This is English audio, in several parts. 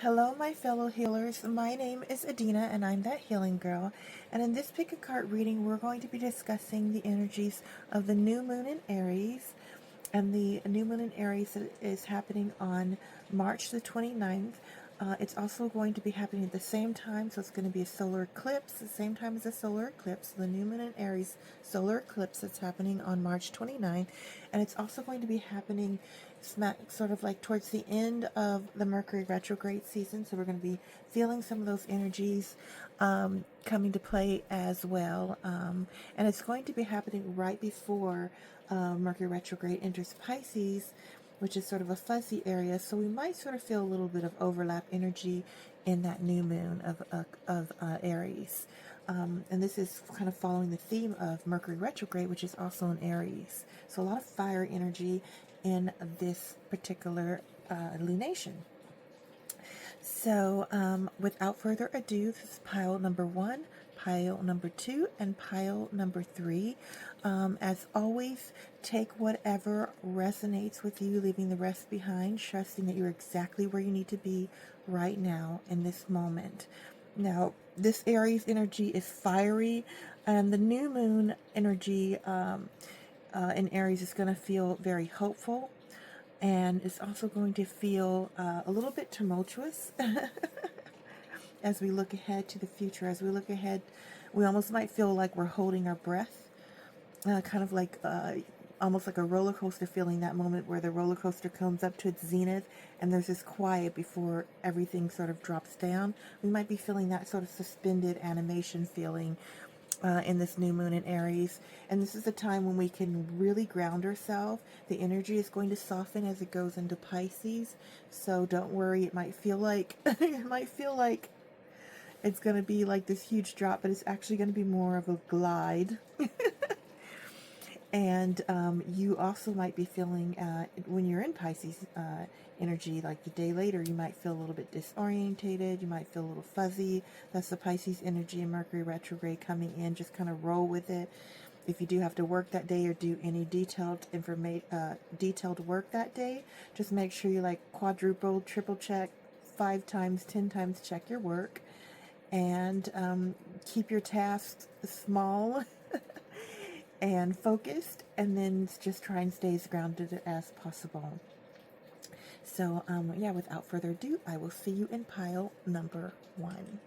Hello, my fellow healers. My name is Adina, and I'm that healing girl. And in this pick a card reading, we're going to be discussing the energies of the new moon in Aries. And the new moon in Aries is happening on March the 29th. It's also going to be happening at the same time, so it's going to be a solar eclipse, the same time as a solar eclipse. The new moon in Aries solar eclipse that's happening on March 29th, and it's also going to be happening sort of like towards the end of the Mercury retrograde season. So we're going to be feeling some of those energies coming to play as well, and it's going to be happening right before Mercury retrograde enters Pisces, which is sort of a fuzzy area. So we might sort of feel a little bit of overlap energy in that new moon of Aries. And this is kind of following the theme of Mercury retrograde, which is also in Aries. So a lot of fire energy in this particular lunation. So without further ado, this is pile number 1, pile number 2, and pile number 3. As always, take whatever resonates with you, leaving the rest behind, trusting that you're exactly where you need to be right now in this moment. Now, this Aries energy is fiery, and the new moon energy in Aries is going to feel very hopeful, and it's also going to feel a little bit tumultuous as we look ahead to the future. As we look ahead, we almost might feel like we're holding our breath, kind of like almost like a roller coaster feeling, that moment where the roller coaster comes up to its zenith and there's this quiet before everything sort of drops down. We might be feeling that sort of suspended animation feeling in this new moon in Aries. And this is a time when we can really ground ourselves. The energy is going to soften as it goes into Pisces. So don't worry, it might feel like it's going to be like this huge drop, but it's actually going to be more of a glide. And you also might be feeling, when you're in Pisces energy, like the day later, you might feel a little bit disorientated. You might feel a little fuzzy. That's the Pisces energy and Mercury retrograde coming in. Just kind of roll with it. If you do have to work that day or do any detailed work that day, just make sure you like quadruple, triple check, 5 times, 10 times check your work, and keep your tasks small and focused, and then just try and stay as grounded as possible. So yeah, without further ado, I will see you in pile number 1.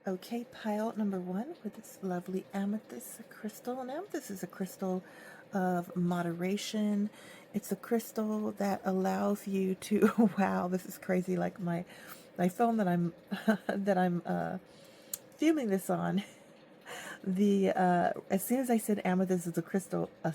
Okay, pile number 1 with this lovely amethyst crystal. And amethyst is a crystal of moderation. It's a crystal that allows you to wow, this is crazy. Like my phone that I'm filming this on, the as soon as I said amethyst is a crystal, a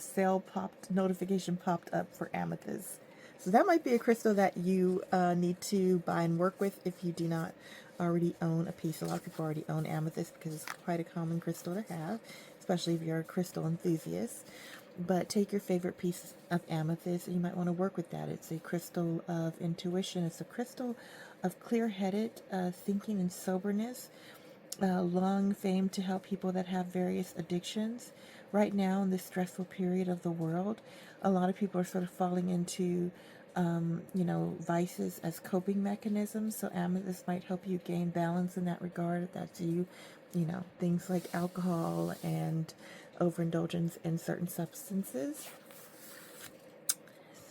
notification popped up for amethyst. So that might be a crystal that you need to buy and work with if you do not already own a piece. A lot of people already own amethyst because it's quite a common crystal to have, especially if you're a crystal enthusiast. But take your favorite piece of amethyst and you might want to work with that. It's a crystal of intuition. It's a crystal of clear-headed thinking and soberness. Long famed to help people that have various addictions. Right now, in this stressful period of the world, a lot of people are sort of falling into, vices as coping mechanisms. So amethyst might help you gain balance in that regard. If that's you, things like alcohol and overindulgence in certain substances.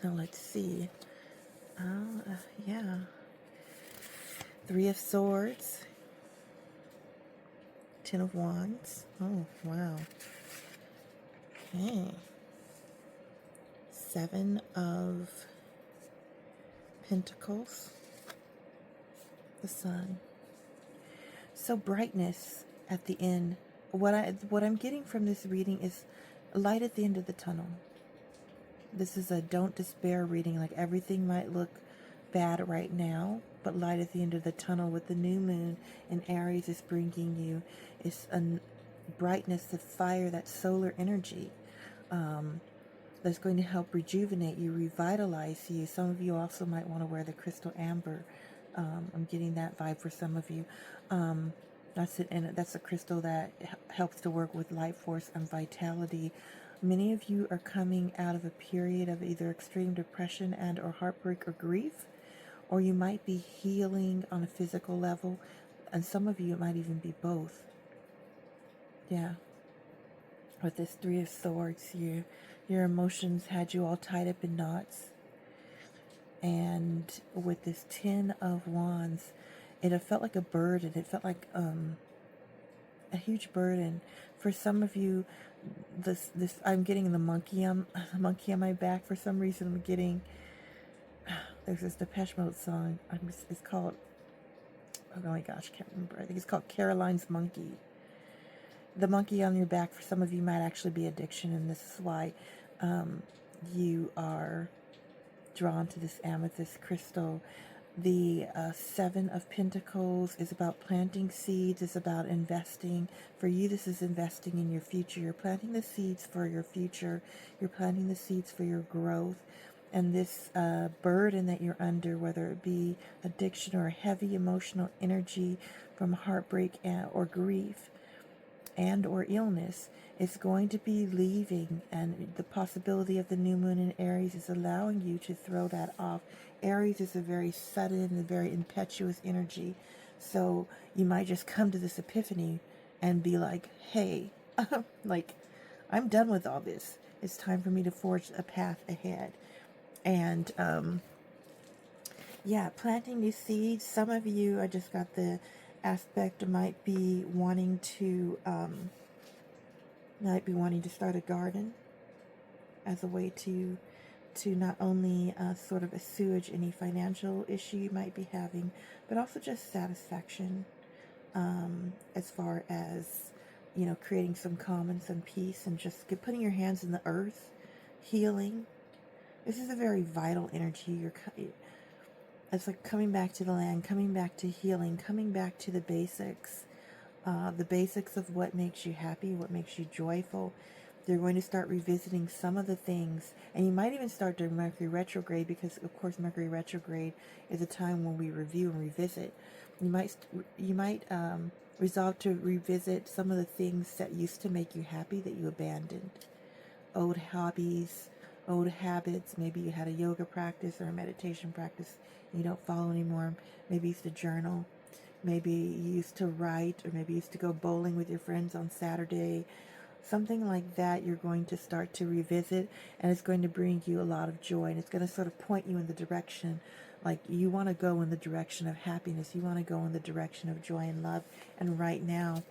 So let's see. Yeah. 3 of Swords. 10 of Wands. Oh, wow. Okay. 7 of Pentacles. The Sun. So brightness at the end. What I'm getting from this reading is light at the end of the tunnel. This is a don't despair reading. Like everything might look bad right now, but light at the end of the tunnel with the new moon in Aries is bringing you is a brightness, the fire, that solar energy that's going to help rejuvenate you, revitalize you. Some of you also might want to wear the crystal amber. I'm getting that vibe for some of you. That's it, and that's a crystal that helps to work with life force and vitality. Many of you are coming out of a period of either extreme depression and or heartbreak or grief, or you might be healing on a physical level, and some of you, it might even be both. Yeah. With this Three of Swords, your emotions had you all tied up in knots. And with this Ten of Wands, it felt like a burden. It felt like a huge burden. For some of you, this I'm getting the monkey on my back. For some reason, I'm getting, there's this Depeche Mode song. It's called, oh my gosh, can't remember. I think it's called Caroline's Monkey. The monkey on your back for some of you might actually be addiction, and this is why you are drawn to this amethyst crystal. The Seven of Pentacles is about planting seeds, is about investing. For you, this is investing in your future. You're planting the seeds for your future. You're planting the seeds for your growth. And this burden that you're under, whether it be addiction or heavy emotional energy from heartbreak or grief and or illness, is going to be leaving, and the possibility of the new moon in Aries is allowing you to throw that off. Aries is a very sudden and very impetuous energy, so you might just come to this epiphany and be like, hey, like, I'm done with all this. It's time for me to forge a path ahead. And yeah, planting new seeds. Some of you, I just got the aspect, might be wanting to start a garden as a way to not only sort of assuage any financial issue you might be having, but also just satisfaction, as far as, you know, creating some calm and some peace, and just putting your hands in the earth, healing. This is a very vital energy. It's like coming back to the land, coming back to healing, coming back to the basics of what makes you happy, what makes you joyful. They're going to start revisiting some of the things, and you might even start during Mercury retrograde, because of course Mercury retrograde is a time when we review and revisit. You might resolve to revisit some of the things that used to make you happy that you abandoned. Old hobbies, old habits. Maybe you had a yoga practice or a meditation practice you don't follow anymore. Maybe you used to journal. Maybe you used to write, or maybe you used to go bowling with your friends on Saturday. Something like that you're going to start to revisit, and it's going to bring you a lot of joy, and it's going to sort of point you in the direction, like you want to go in the direction of happiness. You want to go in the direction of joy and love. And right now,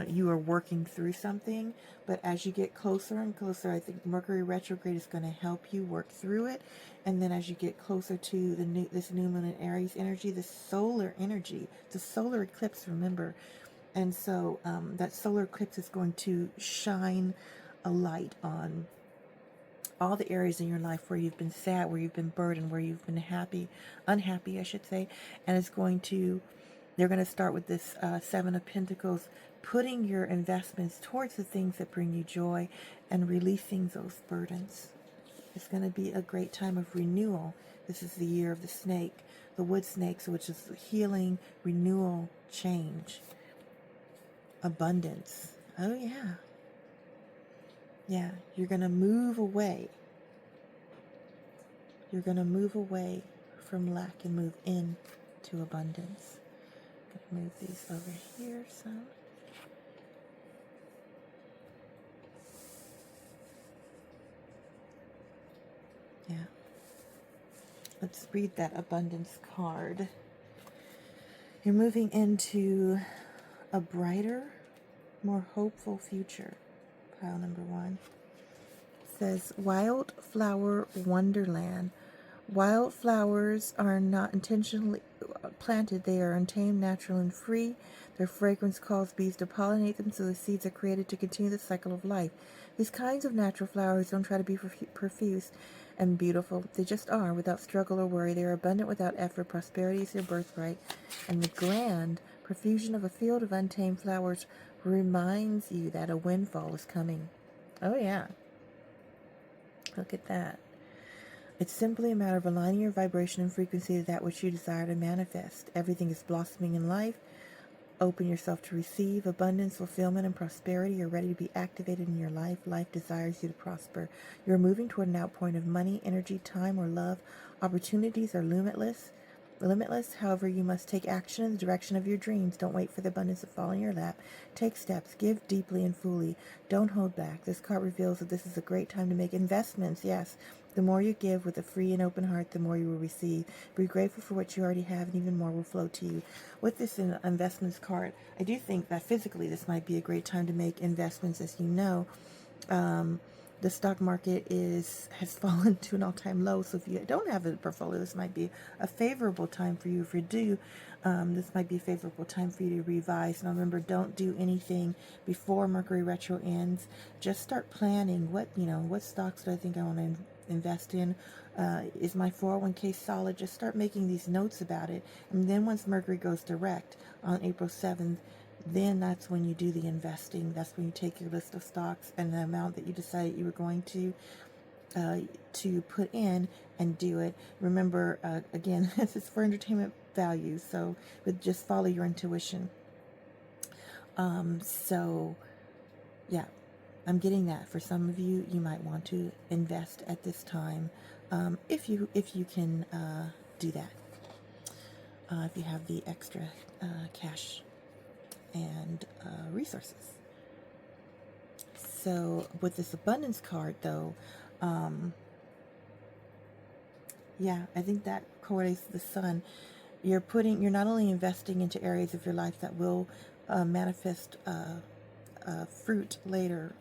you are working through something, but as you get closer and closer, I think Mercury retrograde is going to help you work through it. And then as you get closer to this new moon in Aries energy, the solar energy, the solar eclipse, remember. And so that solar eclipse is going to shine a light on all the areas in your life where you've been sad, where you've been burdened, where you've been unhappy, I should say. And they're going to start with this Seven of Pentacles, putting your investments towards the things that bring you joy and releasing those burdens. It's going to be a great time of renewal. This is the year of the snake, the wood snakes, which is healing, renewal, change, abundance. Oh, yeah. Yeah, you're going to move away. You're going to move away from lack and move into abundance. I'm going to move these over here some. Yeah. Let's read that abundance card. You're moving into a brighter, more hopeful future. Pile number 1. It says, Wildflower Wonderland. Wildflowers are not intentionally planted. They are untamed, natural, and free. Their fragrance calls bees to pollinate them, so the seeds are created to continue the cycle of life. These kinds of natural flowers don't try to be profuse and beautiful. They just are, without struggle or worry. They are abundant without effort. Prosperity is their birthright. And the grand profusion of a field of untamed flowers reminds you that a windfall is coming. Oh, yeah. Look at that. It's simply a matter of aligning your vibration and frequency to that which you desire to manifest. Everything is blossoming in life. Open yourself to receive abundance, fulfillment, and prosperity. You're ready to be activated in your life. Life desires you to prosper. You're moving toward an outpouring of money, energy, time, or love. Opportunities are limitless. Limitless, however, you must take action in the direction of your dreams. Don't wait for the abundance to fall in your lap. Take steps. Give deeply and fully. Don't hold back. This card reveals that this is a great time to make investments. Yes, the more you give with a free and open heart, the more you will receive. Be grateful for what you already have, and even more will flow to you. With this investments card, I do think that physically this might be a great time to make investments. As you know, the stock market has fallen to an all-time low. So if you don't have a portfolio, this might be a favorable time for you. If you do, this might be a favorable time for you to revise. Now remember, don't do anything before Mercury retro ends. Just start planning. What stocks do I think I want to invest in? Is my 401k solid? Just start making these notes about it. And then once Mercury goes direct on April 7th, then that's when you do the investing. That's when you take your list of stocks and the amount that you decided you were going to put in and do it. Remember, again, this is for entertainment value, so but just follow your intuition. So yeah, I'm getting that. For some of you, you might want to invest at this time, if you can do that. If you have the extra cash and resources. So with this abundance card, though, yeah, I think that correlates to the sun. You're not only investing into areas of your life that will manifest fruit later.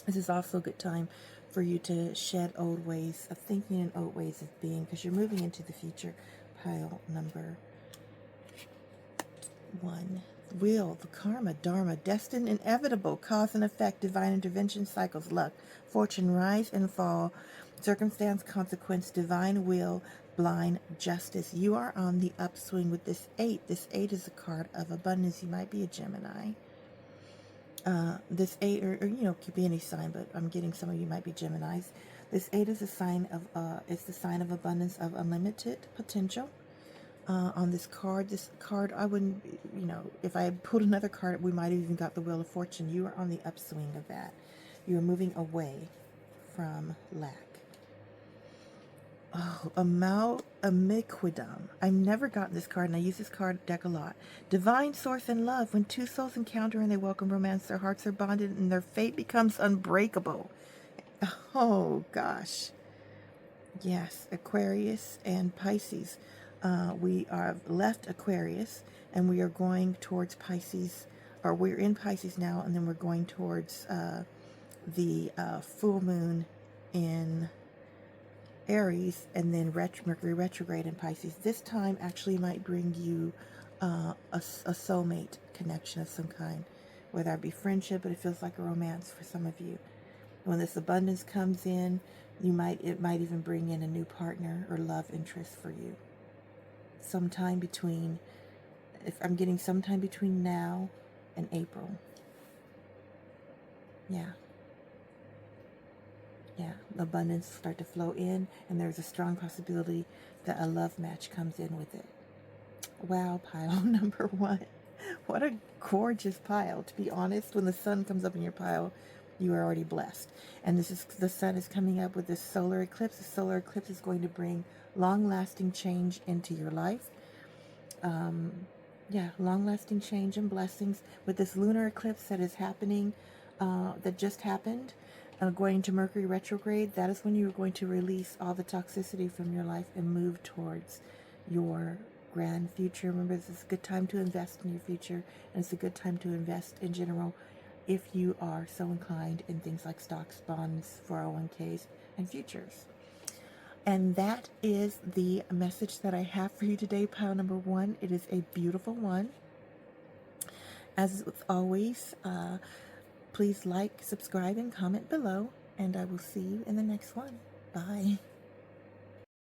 This is also a good time for you to shed old ways of thinking and old ways of being, because you're moving into the future. Pile number 1. Will, the karma, dharma, destined, inevitable, cause and effect, divine intervention, cycles, luck, fortune, rise and fall, circumstance, consequence, divine will, blind, justice. You are on the upswing with this 8. This 8 is a card of abundance. You might be a Gemini. This 8, or could be any sign, but I'm getting some of you might be Geminis. This 8 is a sign of, it's the sign of abundance, of unlimited potential. On this card, I wouldn't, if I had pulled another card, we might have even got the Wheel of Fortune. You are on the upswing of that. You are moving away from lack. Oh, Amiquidum. I've never gotten this card, and I use this card deck a lot. Divine source and love. When two souls encounter and they welcome romance, their hearts are bonded and their fate becomes unbreakable. Oh, gosh. Yes, Aquarius and Pisces. We are left Aquarius, and we are going towards Pisces, or we're in Pisces now, and then we're going towards the full moon in Aries, and then Mercury retrograde in Pisces. This time actually might bring you a soulmate connection of some kind, whether it be friendship, but it feels like a romance for some of you. When this abundance comes in, it might even bring in a new partner or love interest for you. Sometime between, if I'm getting sometime between now and April. Yeah. Yeah, abundance start to flow in, and there's a strong possibility that a love match comes in with it. Wow, pile number 1. What a gorgeous pile. To be honest, when the sun comes up in your pile, you are already blessed. And the sun is coming up with this solar eclipse. The solar eclipse is going to bring long-lasting change into your life. Long-lasting change and blessings. With this lunar eclipse that is happening, that just happened, going to Mercury retrograde, that is when you are going to release all the toxicity from your life and move towards your grand future. Remember, this is a good time to invest in your future, and it's a good time to invest in general if you are so inclined in things like stocks, bonds, 401ks, and futures. And that is the message that I have for you today, pile number 1. It is a beautiful one. As always, please like, subscribe, and comment below, and I will see you in the next one. Bye.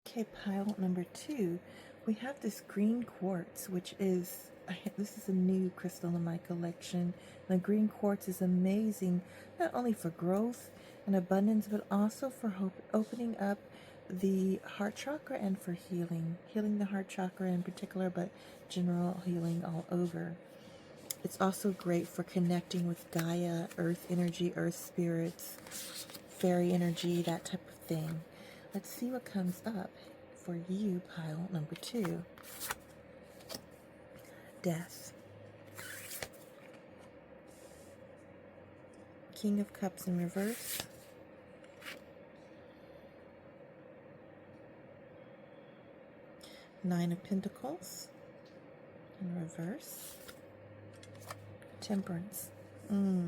Okay, pile number 2. We have this green quartz, which is, this is a new crystal in my collection. The green quartz is amazing, not only for growth and abundance, but also for opening up the heart chakra and for healing the heart chakra in particular, but general healing all over. It's also great for connecting with Gaia, earth energy, earth spirits, fairy energy, that type of thing. Let's see what comes up for you, pile number 2. Death. King of Cups in reverse. Nine of Pentacles in reverse. Temperance. Okay.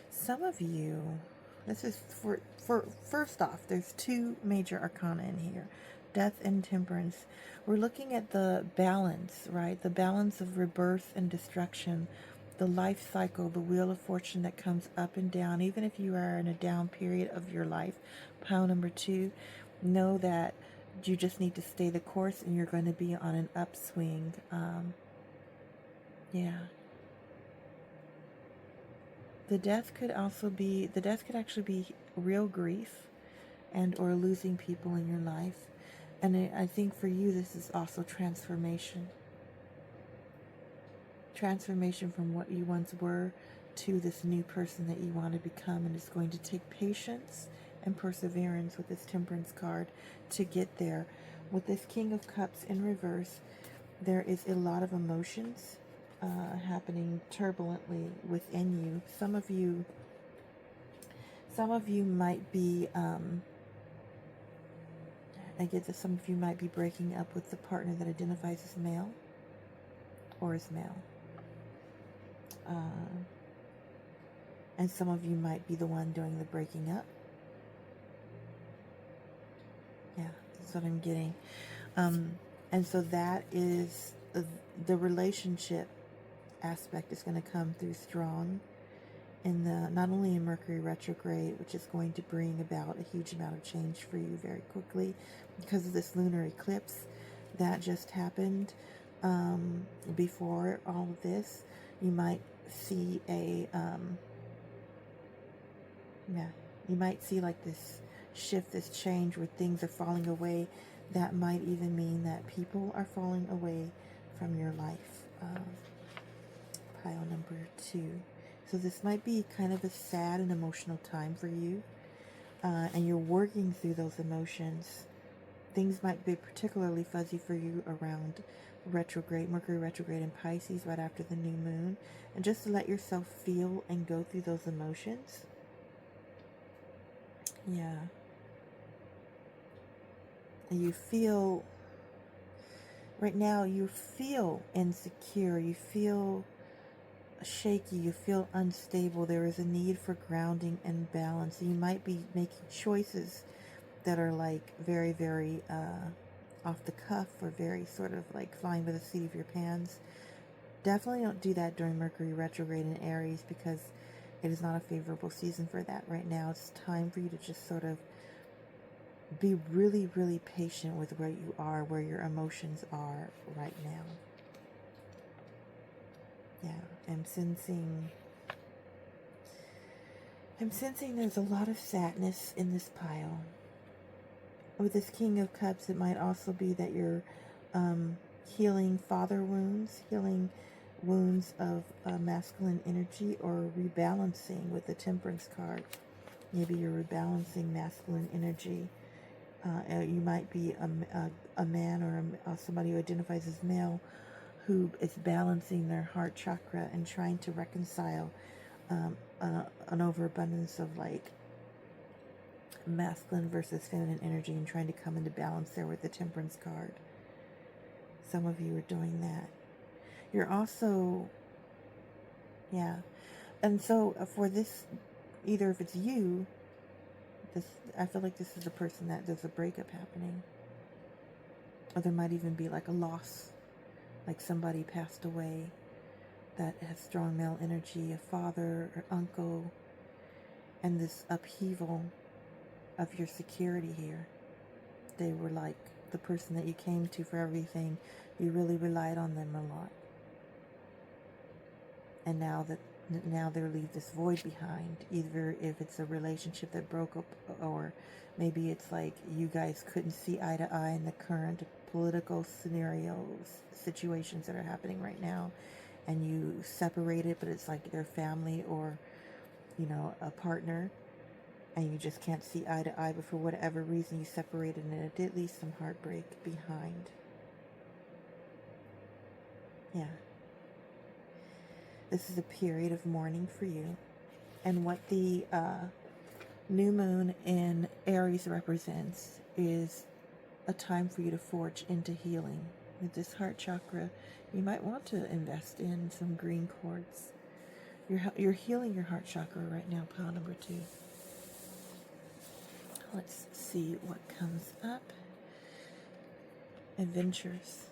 Some of you, this is for first off, there's 2 major arcana in here. Death and temperance. We're looking at the balance, right? The balance of rebirth and destruction, the life cycle, the wheel of fortune that comes up and down. Even if you are in a down period of your life, pile number 2, know that you just need to stay the course and you're going to be on an upswing. Yeah. The death could actually be real grief and or losing people in your life. And I think for you, this is also transformation. Transformation from what you once were to this new person that you want to become. And it's going to take patience and perseverance with this Temperance card to get there. With this King of Cups in reverse, there is a lot of emotions happening turbulently within you. Some of you might be, I get that some of you might be breaking up with the partner that identifies as male or as male. And some of you might be the one doing the breaking up. Yeah, that's what I'm getting. And so that is the relationship aspect is going to come through strong in the, not only in Mercury retrograde, which is going to bring about a huge amount of change for you very quickly because of this lunar eclipse that just happened. Before all of this, you might see you might see like this shift, this change where things are falling away. That might even mean that people are falling away from your life. Pile number 2. So this might be kind of a sad and emotional time for you. And you're working through those emotions. Things might be particularly fuzzy for you around Mercury retrograde in Pisces right after the new moon. And just to let yourself feel and go through those emotions. Yeah. You feel, right now, you feel insecure. You feel shaky. You feel unstable. There is a need for grounding and balance. You might be making choices that are like very, very off the cuff or very sort of like flying by the seat of your pants. Definitely don't do that during Mercury retrograde in Aries because it is not a favorable season for that right now. It's time for you to just sort of be really, really patient with where you are, where your emotions are right now. Yeah, I'm sensing there's a lot of sadness in this pile. With this King of Cups, it might also be that you're healing father wounds, healing wounds of masculine energy, or rebalancing with the Temperance card. Maybe you're rebalancing masculine energy. You might be a man or somebody who identifies as male who is balancing their heart chakra and trying to reconcile an overabundance of like masculine versus feminine energy and trying to come into balance there with the Temperance card. Some of you are doing that. You're also, yeah. And so for this, either if it's you, I feel like this is the person that there's a breakup happening. Or there might even be like a loss, like somebody passed away that has strong male energy, a father or uncle, and this upheaval of your security here. They were like the person that you came to for everything. You really relied on them a lot. And now they leave this void behind, either if it's a relationship that broke up, or maybe it's like you guys couldn't see eye to eye in the current political situations that are happening right now, and you separated, but it's like their family or, a partner. and you just can't see eye to eye, but for whatever reason you separated, and it did leave some heartbreak behind. Yeah. This is a period of mourning for you. And what the new moon in Aries represents is a time for you to forge into healing. With this heart chakra, you might want to invest in some green quartz. You're healing your heart chakra right now, pile number 2. Let's see what comes up. Adventures.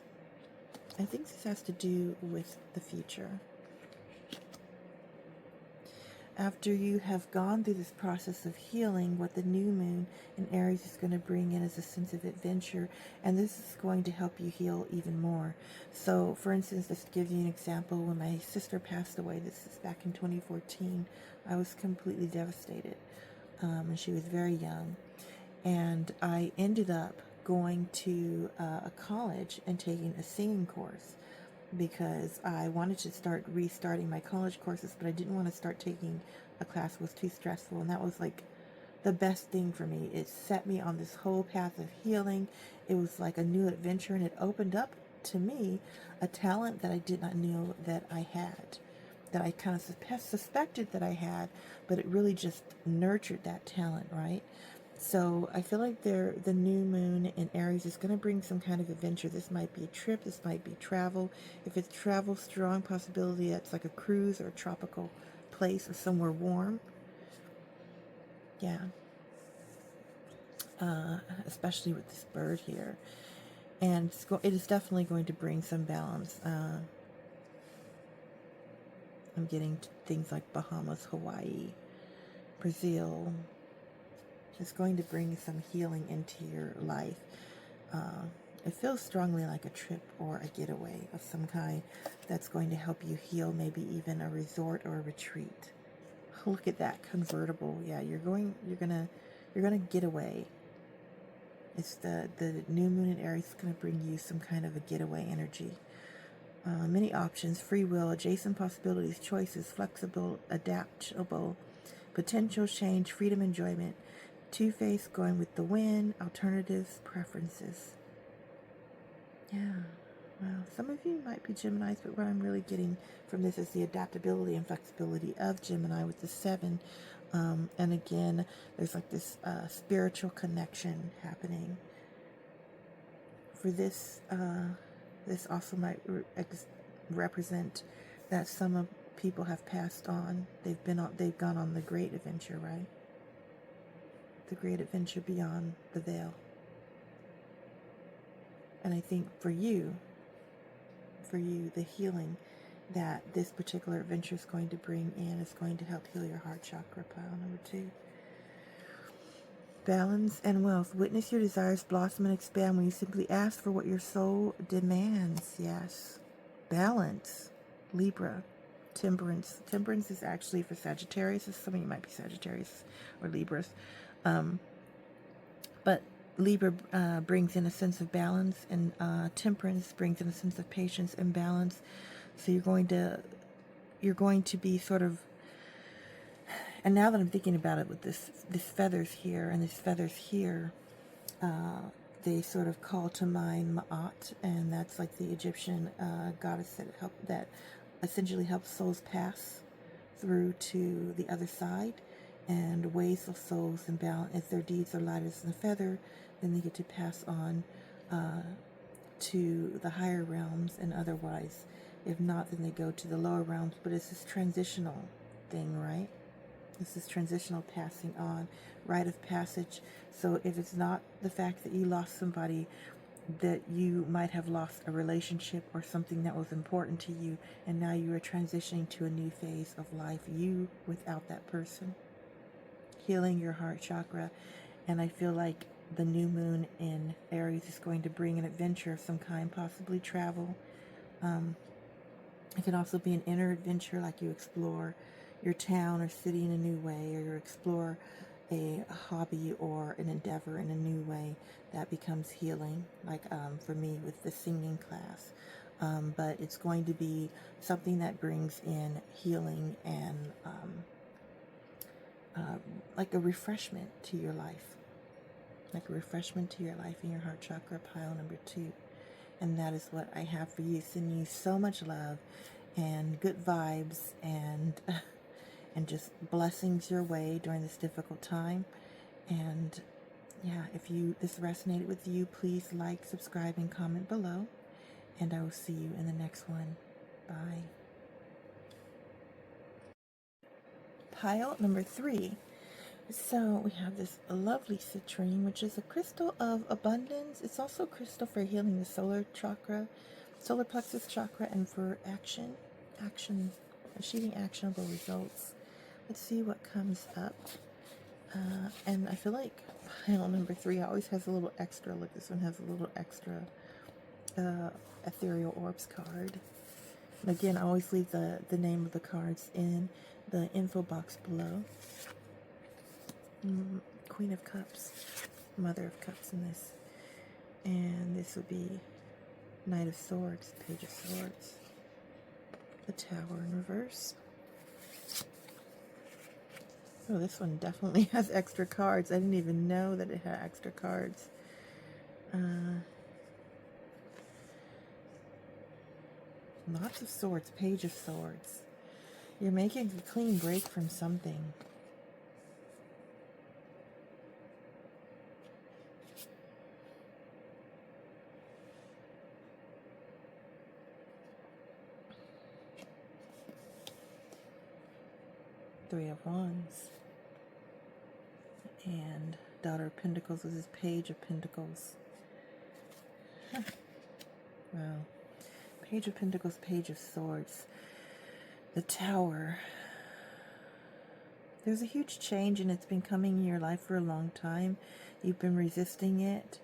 I think this has to do with the future. After you have gone through this process of healing, what the new moon in Aries is going to bring in is a sense of adventure, and this is going to help you heal even more. So, for instance, just to give you an example, when my sister passed away, this is back in 2014, I was completely devastated, and she was very young, and I ended up going to a college and taking a singing course, because I wanted to start restarting my college courses, but I didn't want to start taking a class that was too stressful, and that was like the best thing for me. It set me on this whole path of healing. It was like a new adventure, and it opened up to me a talent that I did not know that I had, that I kind of suspected that I had, but it really just nurtured that talent, right? So I feel like the new moon in Aries is going to bring some kind of adventure. This might be a trip. This might be travel. If it's travel, strong possibility that's like a cruise or a tropical place or somewhere warm. Yeah. Especially with this bird here. And it is definitely going to bring some balance. I'm getting things like Bahamas, Hawaii, Brazil. It's going to bring some healing into your life. It feels strongly like a trip or a getaway of some kind that's going to help you heal, maybe even a resort or a retreat. Look at that convertible. Yeah, you're gonna get away. It's the new moon in Aries is gonna bring you some kind of a getaway energy. Many options, free will, adjacent possibilities, choices, flexible, adaptable, potential change, freedom, enjoyment. Two-faced, going with the wind, alternatives, preferences. Yeah, well, some of you might be Geminis, but what I'm really getting from this is the adaptability and flexibility of Gemini with the 7. And again, there's like this spiritual connection happening. For this, this also might represent that some people have passed on. They've gone on the great adventure, right? The great adventure beyond the veil. And I think for you, the healing that this particular adventure is going to bring in is going to help heal your heart chakra, pile number 2. Balance and wealth. Witness your desires blossom and expand when you simply ask for what your soul demands. Yes. Balance. Libra. Temperance. Temperance is actually for Sagittarius. Some of you might be Sagittarius or Libras. But Libra brings in a sense of balance, and temperance brings in a sense of patience and balance. So you're going to be sort of, and now that I'm thinking about it with this feathers here and these feathers here, they sort of call to mind Ma'at, and that's like the Egyptian goddess that essentially helps souls pass through to the other side. And ways of souls and balance, if their deeds are light as a feather, then they get to pass on to the higher realms, and otherwise, if not, then they go to the lower realms. But it's this transitional thing, right? This is transitional passing on, rite of passage. So if it's not the fact that you lost somebody, that you might have lost a relationship or something that was important to you, and now you are transitioning to a new phase of life, you without that person. Healing your heart chakra. And I feel like the new moon in Aries is going to bring an adventure of some kind, possibly travel. It can also be an inner adventure, like you explore your town or city in a new way, or you explore a hobby or an endeavor in a new way that becomes healing, like for me with the singing class. But it's going to be something that brings in healing and like a refreshment to your life. Like a refreshment to your life in your heart chakra, pile number 2. And that is what I have for you. Sending you so much love and good vibes and and just blessings your way during this difficult time. And yeah, if this resonated with you, please like, subscribe, and comment below. And I will see you in the next one. Bye. Pile number 3. So we have this lovely citrine, which is a crystal of abundance. It's also a crystal for healing the solar chakra, solar plexus chakra, and for achieving actionable results. Let's see what comes up. And I feel like pile number 3 always has a little extra. Look, this one has a little extra Ethereal Orbs card. And again, I always leave the name of the cards in the info box below. Queen of Cups, Mother of Cups in this. And this would be Knight of Swords, Page of Swords, the Tower in reverse. Oh, this one definitely has extra cards. I didn't even know that it had extra cards. Lots of swords, Page of Swords. You're making a clean break from something. Three of Wands. And Daughter of Pentacles is Page of Pentacles. Wow. Page of Pentacles, Page of Swords. The Tower. There's a huge change and it's been coming in your life for a long time. You've been resisting it.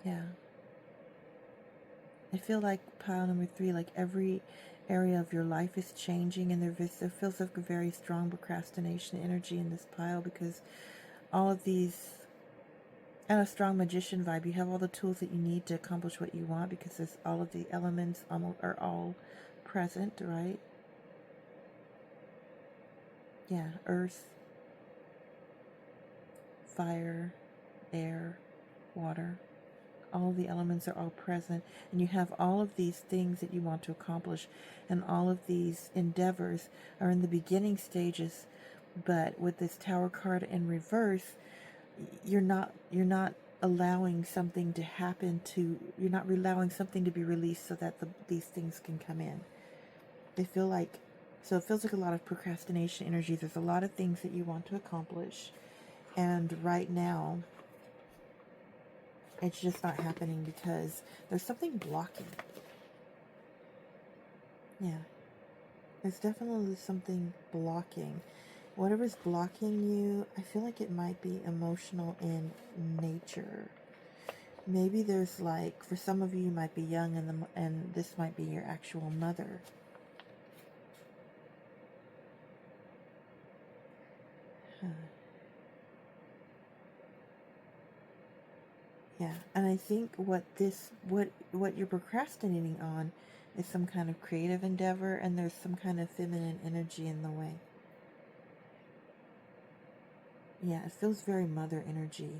Yeah. I feel like pile number 3, like every area of your life is changing, and there feels like a very strong procrastination energy in this pile, because all of these, and a strong magician vibe. You have all the tools that you need to accomplish what you want, because there's all of the elements are all present, right? Yeah, earth, fire, air, water. All the elements are all present, and you have all of these things that you want to accomplish, and all of these endeavors are in the beginning stages. But with this Tower card in reverse, you're not allowing something to happen you're not allowing something to be released so that these things can come in. They feel like, so it feels like a lot of procrastination energy. There's a lot of things that you want to accomplish, and right now it's just not happening because there's something blocking. Yeah. There's definitely something blocking. Whatever's blocking you, I feel like it might be emotional in nature. Maybe there's like, for some of you, you might be young and this might be your actual mother. Huh. Yeah, and I think what you're procrastinating on is some kind of creative endeavor, and there's some kind of feminine energy in the way. Yeah, it feels very mother energy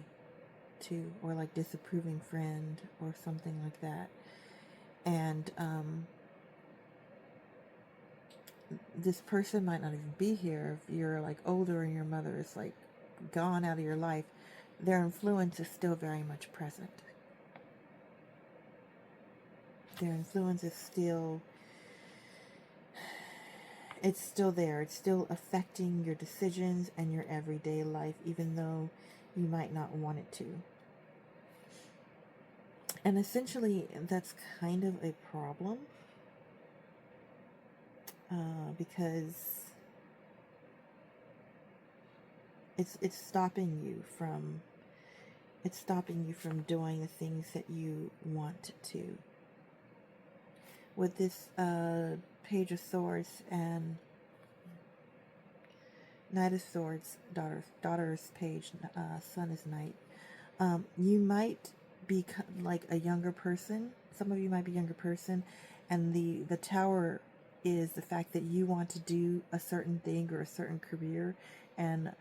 too, or like disapproving friend or something like that. And this person might not even be here if you're like older and your mother is like gone out of your life. Their influence is still very much present. Their influence is still, it's still there. It's still affecting your decisions and your everyday life, even though you might not want it to. And essentially, that's kind of a problem, because it's stopping you from doing the things that you want to. With this Page of Swords and Knight of Swords, daughter's page, son is knight. You might be like a younger person. Some of you might be a younger person, and the Tower is the fact that you want to do a certain thing or a certain career, and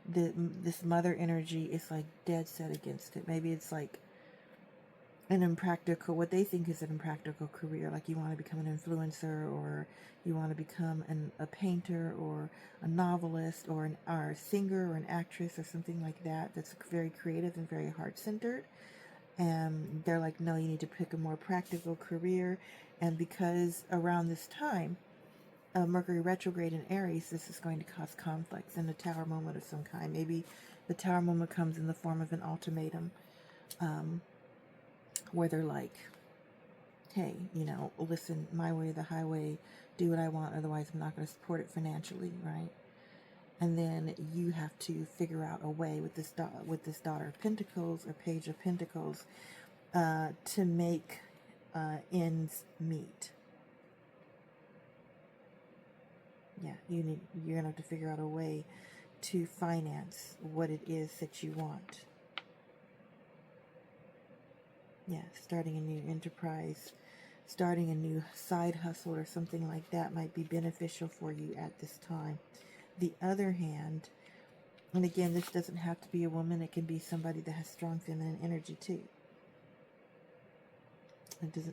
this mother energy is like dead set against it. Maybe it's like an impractical, what they think is an impractical career, like you want to become an influencer, or you want to become a painter, or a novelist, or a singer, or an actress, or something like that, that's very creative and very heart-centered. And they're like, no, you need to pick a more practical career. And because around this time, Mercury retrograde in Aries, this is going to cause conflicts and a tower moment of some kind. Maybe the tower moment comes in the form of an ultimatum, where they're like, hey, you know, listen, my way or the highway, do what I want, otherwise I'm not going to support it financially, right? And then you have to figure out a way with this Daughter of Pentacles or Page of Pentacles to make ends meet. Yeah, you're gonna have to figure out a way to finance what it is that you want. Yeah, starting a new enterprise, starting a new side hustle or something like that might be beneficial for you at this time. The other hand, and again, this doesn't have to be a woman, it can be somebody that has strong feminine energy too.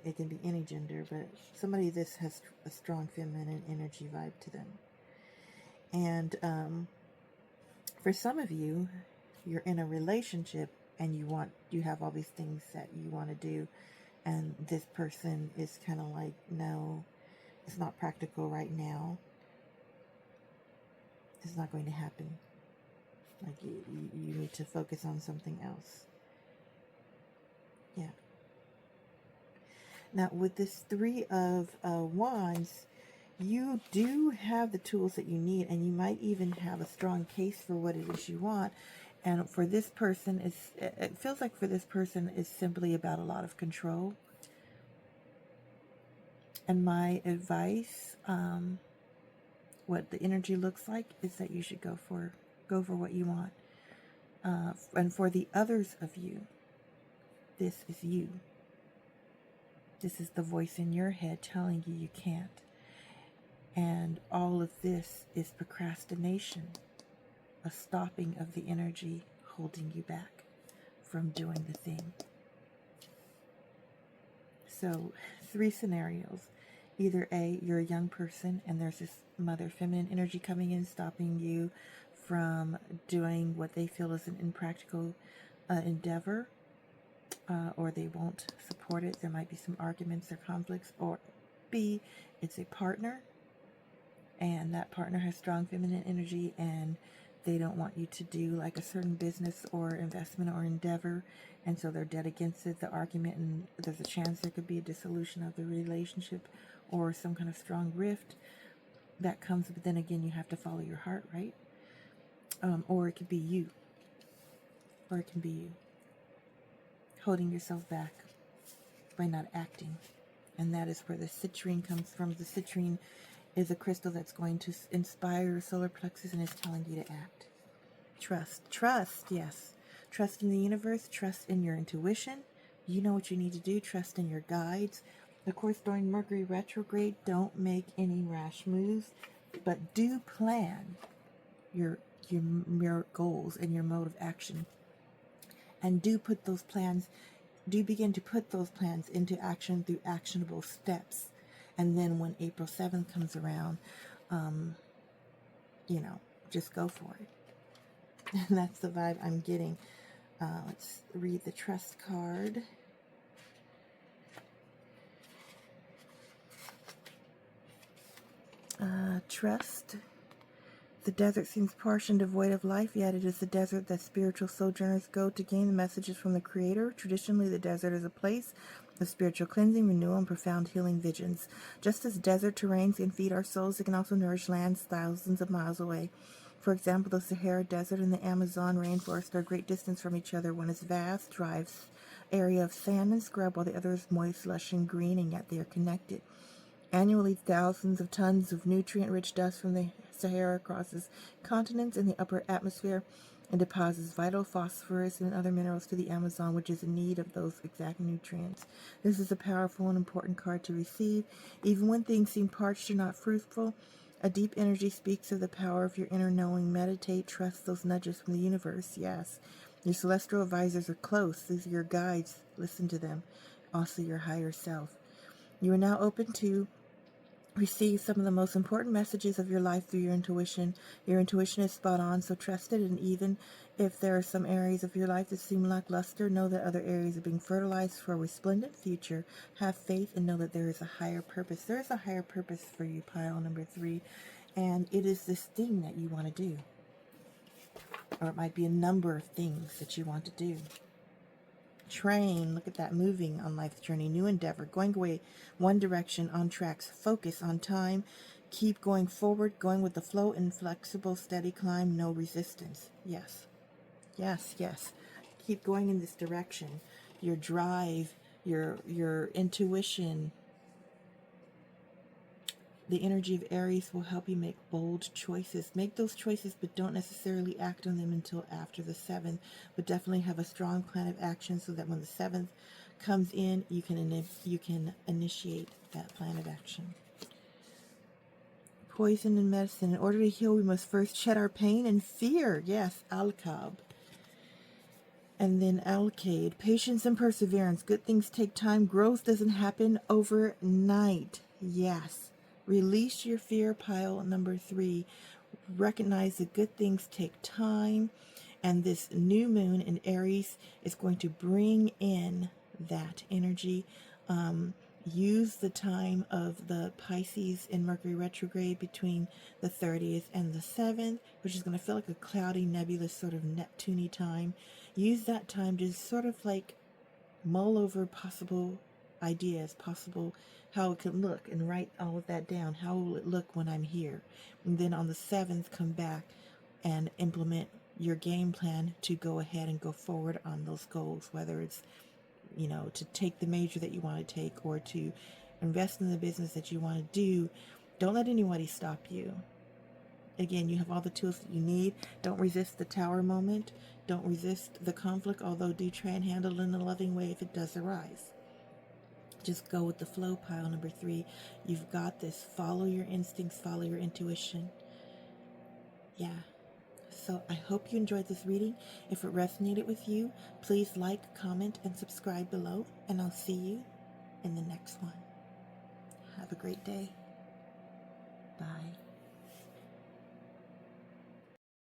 It can be any gender, but somebody this has a strong feminine energy vibe to them. And for some of you, you're in a relationship and you have all these things that you want to do, and this person is kind of like, no, it's not practical right now. It's not going to happen. Like you need to focus on something else. Yeah. Now, with this Three of Wands, you do have the tools that you need, and you might even have a strong case for what it is you want. And for this person, it feels like for this person, it's simply about a lot of control. And my advice, what the energy looks like, is that you should go for what you want. And for the others of you, this is you. This is the voice in your head telling you you can't. And all of this is procrastination, a stopping of the energy holding you back from doing the thing. So, 3 scenarios. Either A, you're a young person and there's this mother feminine energy coming in, stopping you from doing what they feel is an impractical endeavor, or they won't support it. There might be some arguments or conflicts. Or B, it's a partner, and that partner has strong feminine energy and they don't want you to do like a certain business or investment or endeavor, and so they're dead against it, the argument, and there's a chance there could be a dissolution of the relationship or some kind of strong rift that comes. But then again, you have to follow your heart, right? Or it could be you. Or it can be you holding yourself back by not acting. And that is where the citrine comes from. The citrine is a crystal that's going to inspire your solar plexus and is telling you to act. Trust, yes. Trust in the universe, trust in your intuition. You know what you need to do. Trust in your guides. Of course, during Mercury retrograde, don't make any rash moves, but do plan your goals and your mode of action. And do begin to put those plans into action through actionable steps. And then when April 7th comes around, just go for it. And that's the vibe I'm getting. Let's read the trust card. Trust. The desert seems harsh and devoid of life, yet it is the desert that spiritual sojourners go to gain the messages from the Creator. Traditionally, the desert is a place of spiritual cleansing, renewal, and profound healing visions. Just as desert terrains can feed our souls, it can also nourish lands thousands of miles away. For example, the Sahara Desert and the Amazon rainforest are a great distance from each other. One is vast, dry area of sand and scrub, while the other is moist, lush, and green, and yet they are connected. Annually, thousands of tons of nutrient-rich dust from the Sahara crosses continents in the upper atmosphere and deposits vital phosphorus and other minerals to the Amazon, which is in need of those exact nutrients. This is a powerful and important card to receive. Even when things seem parched or not fruitful, a deep energy speaks of the power of your inner knowing. Meditate, trust those nudges from the universe. Yes. Your celestial advisors are close. These are your guides. Listen to them. Also your higher self. You are now open to receive some of the most important messages of your life through your intuition. Your intuition is spot on, so trust it. And even if there are some areas of your life that seem lackluster, know that other areas are being fertilized for a resplendent future. Have faith and know that there is a higher purpose. There is a higher purpose for you, pile number 3. And it is this thing that you want to do. Or it might be a number of things that you want to do. Train, look at that, moving on life's journey, new endeavor, going away one direction, on tracks, focus on time, keep going forward, going with the flow, inflexible, steady climb, no resistance. Yes, yes, yes. Keep going in this direction. Your drive, your intuition, the energy of Aries will help you make bold choices. Make those choices, but don't necessarily act on them until after the 7th. But definitely have a strong plan of action so that when the 7th comes in, you can initiate that plan of action. Poison and medicine. In order to heal, we must first shed our pain and fear. Yes, Alkab. And then Alkade. Patience and perseverance. Good things take time. Growth doesn't happen overnight. Yes. Release your fear, pile number 3. Recognize that good things take time. And this new moon in Aries is going to bring in that energy. Use the time of the Pisces in Mercury retrograde between the 30th and the 7th, which is going to feel like a cloudy, nebulous, sort of Neptune-y time. Use that time to sort of like mull over possible ideas, possible how it could look, and write all of that down. How will it look when I'm here? And then on the 7th, come back and implement your game plan to go ahead and go forward on those goals, whether it's, you know, to take the major that you want to take or to invest in the business that you want to do. Don't let anybody stop you. Again, you have all the tools that you need. Don't resist the tower moment. Don't resist the conflict, although do try and handle it in a loving way if it does arise. Just go with the flow, pile number 3. You've got this. Follow your instincts, follow your intuition. Yeah. So I hope you enjoyed this reading. If it resonated with you, please like, comment, and subscribe below. And I'll see you in the next one. Have a great day. Bye.